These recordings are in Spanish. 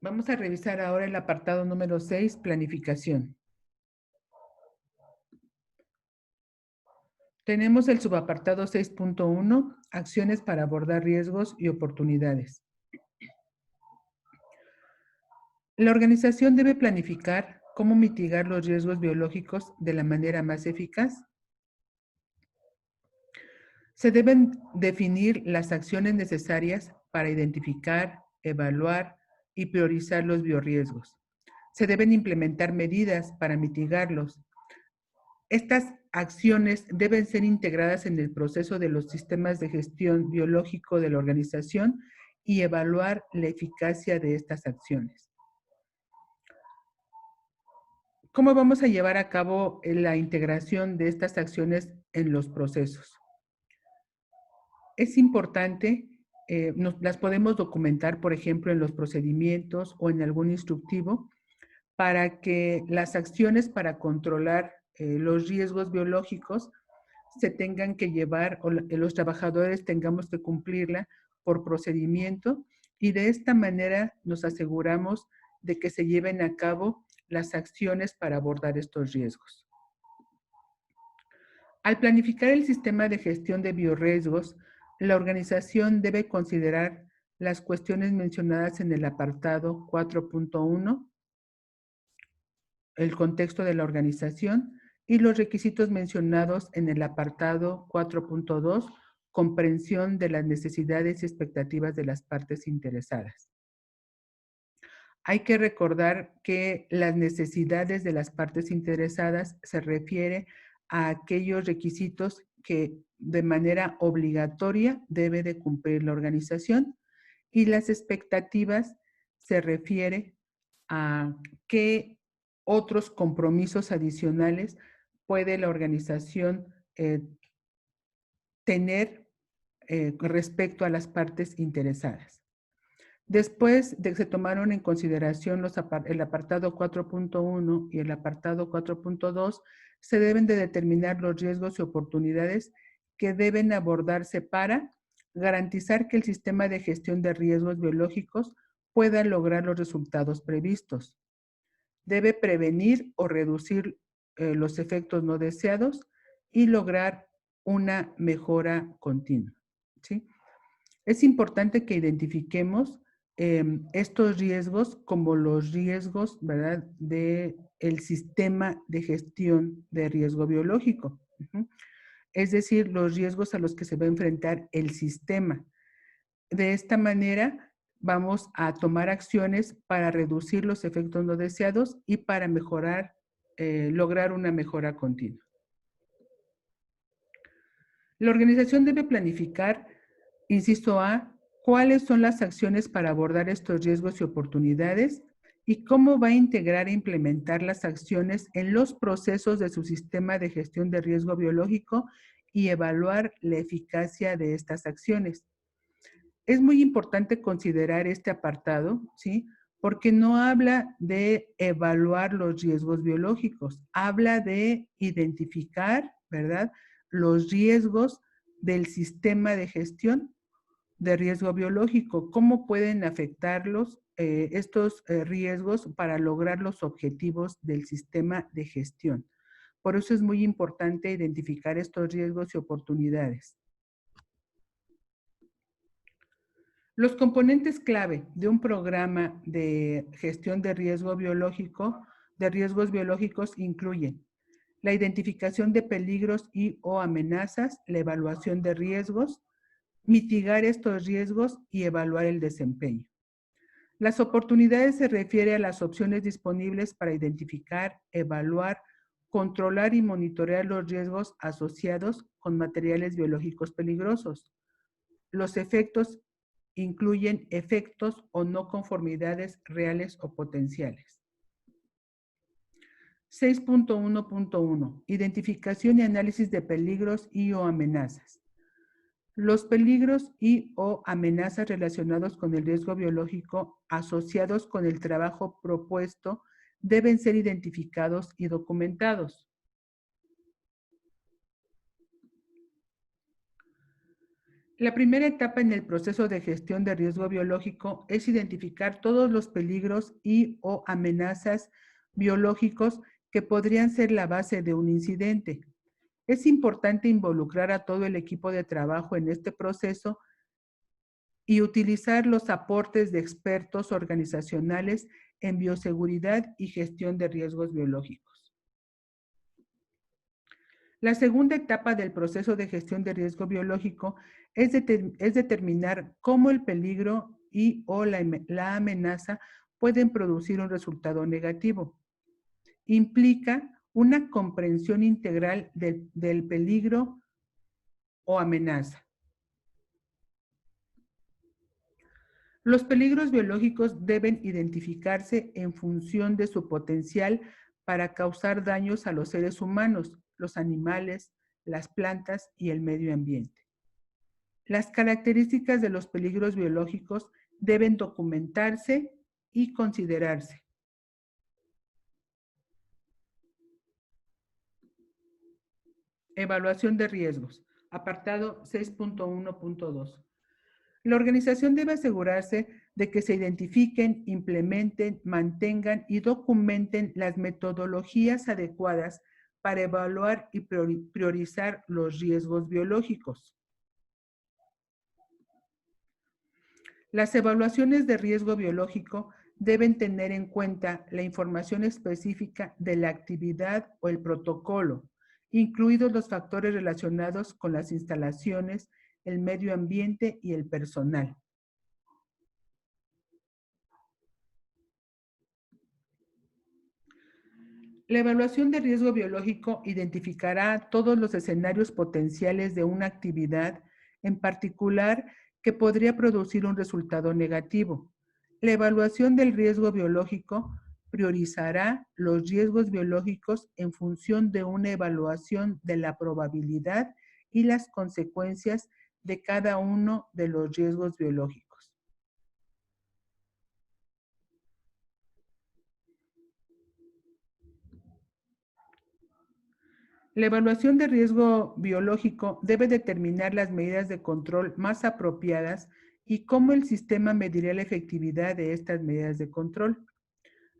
Vamos a revisar ahora el apartado número 6, planificación. Tenemos el subapartado 6.1, acciones para abordar riesgos y oportunidades. La organización debe planificar cómo mitigar los riesgos biológicos de la manera más eficaz. Se deben definir las acciones necesarias para identificar, evaluar y priorizar los biorriesgos. Se deben implementar medidas para mitigarlos. Estas acciones deben ser integradas en el proceso de los sistemas de gestión biológico de la organización y evaluar la eficacia de estas acciones. ¿Cómo vamos a llevar a cabo la integración de estas acciones en los procesos? Es importante, las podemos documentar, por ejemplo, en los procedimientos o en algún instructivo, para que las acciones para controlar los riesgos biológicos se tengan que llevar, o los trabajadores tengamos que cumplirla por procedimiento, y de esta manera nos aseguramos de que se lleven a cabo las acciones para abordar estos riesgos. Al planificar el sistema de gestión de biorriesgos, la organización debe considerar las cuestiones mencionadas en el apartado 4.1, el contexto de la organización, y los requisitos mencionados en el apartado 4.2, comprensión de las necesidades y expectativas de las partes interesadas. Hay que recordar que las necesidades de las partes interesadas se refiere a aquellos requisitos que de manera obligatoria debe de cumplir la organización, y las expectativas se refiere a qué otros compromisos adicionales puede la organización tener respecto a las partes interesadas. Después de que se tomaron en consideración el apartado 4.1 y el apartado 4.2, se deben de determinar los riesgos y oportunidades que deben abordarse para garantizar que el sistema de gestión de riesgos biológicos pueda lograr los resultados previstos. Debe prevenir o reducir los efectos no deseados y lograr una mejora continua, ¿sí? Es importante que identifiquemos estos riesgos como los riesgos, ¿verdad?, del sistema de gestión de riesgo biológico. Es decir, los riesgos a los que se va a enfrentar el sistema. De esta manera, vamos a tomar acciones para reducir los efectos no deseados y para mejorar, lograr una mejora continua. La organización debe planificar, inciso A, cuáles son las acciones para abordar estos riesgos y oportunidades y cómo va a integrar e implementar las acciones en los procesos de su sistema de gestión de riesgo biológico y evaluar la eficacia de estas acciones. Es muy importante considerar este apartado, ¿sí?, porque no habla de evaluar los riesgos biológicos, habla de identificar, ¿verdad?, los riesgos del sistema de gestión de riesgo biológico, cómo pueden afectarlos estos riesgos para lograr los objetivos del sistema de gestión. Por eso es muy importante identificar estos riesgos y oportunidades. Los componentes clave de un programa de gestión de riesgo biológico, de riesgos biológicos, incluyen la identificación de peligros y o amenazas, la evaluación de riesgos, mitigar estos riesgos y evaluar el desempeño. Las oportunidades se refiere a las opciones disponibles para identificar, evaluar, controlar y monitorear los riesgos asociados con materiales biológicos peligrosos. Los efectos incluyen efectos o no conformidades reales o potenciales. 6.1.1. Identificación y análisis de peligros y o amenazas. Los peligros y o amenazas relacionados con el riesgo biológico asociados con el trabajo propuesto deben ser identificados y documentados. La primera etapa en el proceso de gestión de riesgo biológico es identificar todos los peligros y o amenazas biológicos que podrían ser la base de un incidente. Es importante involucrar a todo el equipo de trabajo en este proceso y utilizar los aportes de expertos organizacionales en bioseguridad y gestión de riesgos biológicos. La segunda etapa del proceso de gestión de riesgo biológico es determinar cómo el peligro y o la amenaza pueden producir un resultado negativo. Implica una comprensión integral del peligro o amenaza. Los peligros biológicos deben identificarse en función de su potencial para causar daños a los seres humanos, los animales, las plantas y el medio ambiente. Las características de los peligros biológicos deben documentarse y considerarse. Evaluación de riesgos. Apartado 6.1.2. La organización debe asegurarse de que se identifiquen, implementen, mantengan y documenten las metodologías adecuadas para evaluar y priorizar los riesgos biológicos. Las evaluaciones de riesgo biológico deben tener en cuenta la información específica de la actividad o el protocolo, incluidos los factores relacionados con las instalaciones, el medio ambiente y el personal. La evaluación de riesgo biológico identificará todos los escenarios potenciales de una actividad, en particular que podría producir un resultado negativo. La evaluación del riesgo biológico priorizará los riesgos biológicos en función de una evaluación de la probabilidad y las consecuencias de cada uno de los riesgos biológicos. La evaluación de riesgo biológico debe determinar las medidas de control más apropiadas y cómo el sistema medirá la efectividad de estas medidas de control.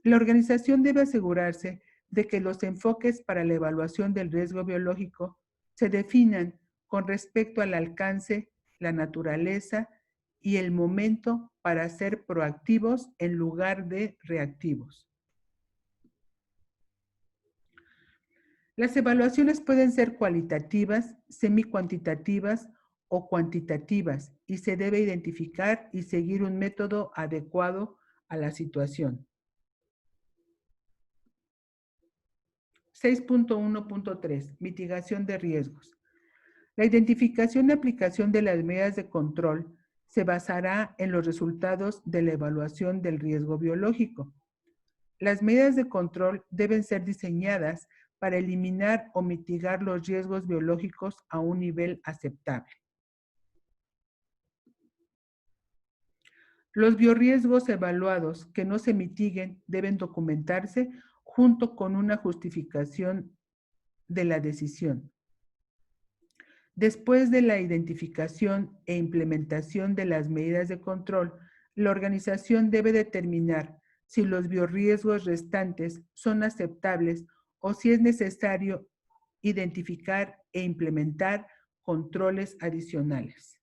La organización debe asegurarse de que los enfoques para la evaluación del riesgo biológico se definan con respecto al alcance, la naturaleza y el momento para ser proactivos en lugar de reactivos. Las evaluaciones pueden ser cualitativas, semi-cuantitativas o cuantitativas y se debe identificar y seguir un método adecuado a la situación. 6.1.3. Mitigación de riesgos. La identificación y aplicación de las medidas de control se basará en los resultados de la evaluación del riesgo biológico. Las medidas de control deben ser diseñadas para eliminar o mitigar los riesgos biológicos a un nivel aceptable. Los biorriesgos evaluados que no se mitiguen deben documentarse junto con una justificación de la decisión. Después de la identificación e implementación de las medidas de control, la organización debe determinar si los biorriesgos restantes son aceptables o si es necesario identificar e implementar controles adicionales.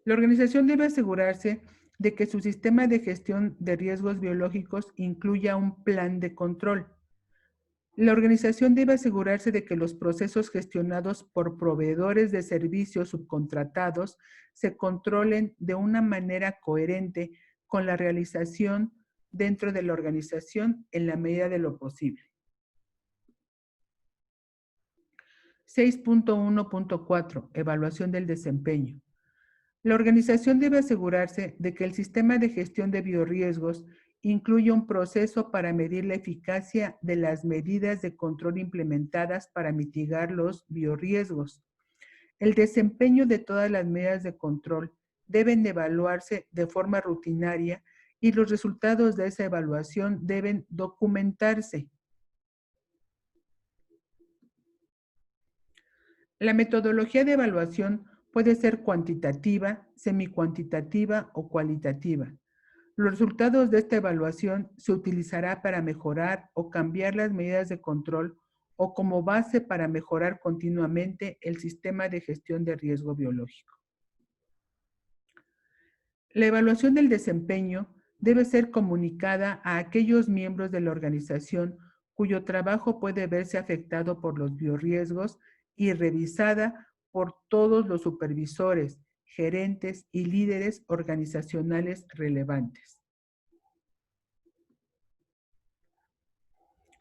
La organización debe asegurarse de que su sistema de gestión de riesgos biológicos incluya un plan de control. La organización debe asegurarse de que los procesos gestionados por proveedores de servicios subcontratados se controlen de una manera coherente con la realización dentro de la organización en la medida de lo posible. 6.1.4. Evaluación del desempeño. La organización debe asegurarse de que el sistema de gestión de biorriesgos incluye un proceso para medir la eficacia de las medidas de control implementadas para mitigar los biorriesgos. El desempeño de todas las medidas de control deben evaluarse de forma rutinaria y los resultados de esa evaluación deben documentarse. La metodología de evaluación puede ser cuantitativa, semicuantitativa o cualitativa. Los resultados de esta evaluación se utilizará para mejorar o cambiar las medidas de control o como base para mejorar continuamente el sistema de gestión de riesgo biológico. La evaluación del desempeño debe ser comunicada a aquellos miembros de la organización cuyo trabajo puede verse afectado por los biorriesgos y revisada por todos los supervisores, gerentes y líderes organizacionales relevantes.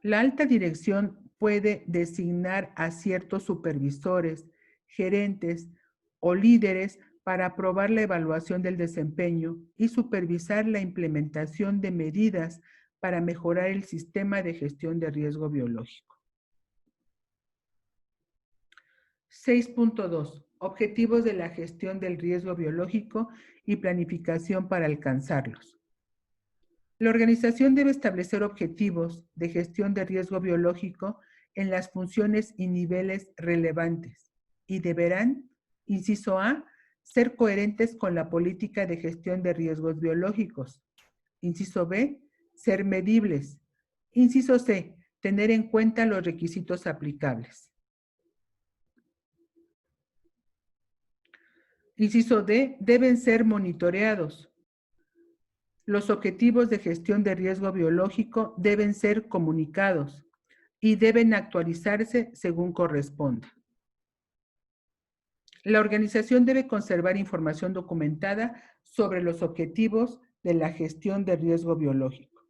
La alta dirección puede designar a ciertos supervisores, gerentes o líderes para aprobar la evaluación del desempeño y supervisar la implementación de medidas para mejorar el sistema de gestión de riesgo biológico. 6.2. Objetivos de la gestión del riesgo biológico y planificación para alcanzarlos. La organización debe establecer objetivos de gestión de riesgo biológico en las funciones y niveles relevantes y deberán, inciso A, ser coherentes con la política de gestión de riesgos biológicos. Inciso B, ser medibles. Inciso C, tener en cuenta los requisitos aplicables. Inciso D, deben ser monitoreados. Los objetivos de gestión de riesgo biológico deben ser comunicados y deben actualizarse según corresponda. La organización debe conservar información documentada sobre los objetivos de la gestión de riesgo biológico.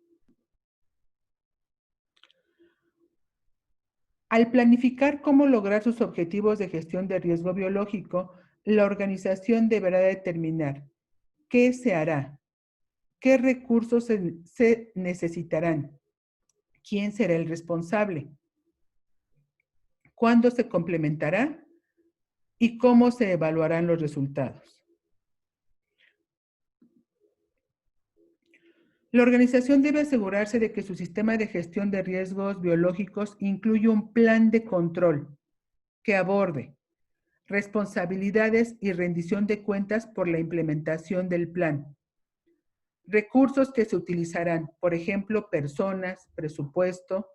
Al planificar cómo lograr sus objetivos de gestión de riesgo biológico, la organización deberá determinar qué se hará, qué recursos se necesitarán, quién será el responsable, cuándo se complementará y cómo se evaluarán los resultados. La organización debe asegurarse de que su sistema de gestión de riesgos biológicos incluye un plan de control que aborde responsabilidades y rendición de cuentas por la implementación del plan. Recursos que se utilizarán, por ejemplo, personas, presupuesto.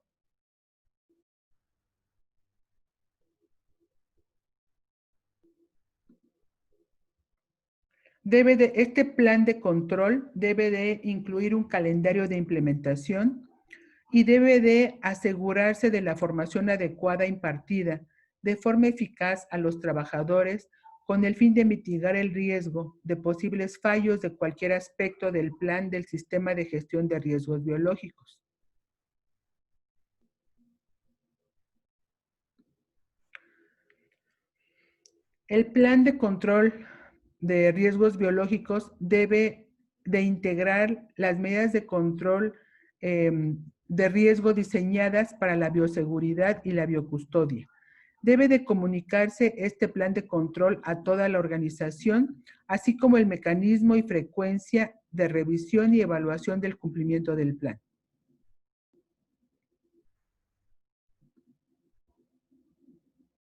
Este plan de control debe de incluir un calendario de implementación y debe de asegurarse de la formación adecuada impartida de forma eficaz a los trabajadores con el fin de mitigar el riesgo de posibles fallos de cualquier aspecto del plan del sistema de gestión de riesgos biológicos. El plan de control de riesgos biológicos debe de integrar las medidas de control de riesgo diseñadas para la bioseguridad y la biocustodia. Debe de comunicarse este plan de control a toda la organización, así como el mecanismo y frecuencia de revisión y evaluación del cumplimiento del plan.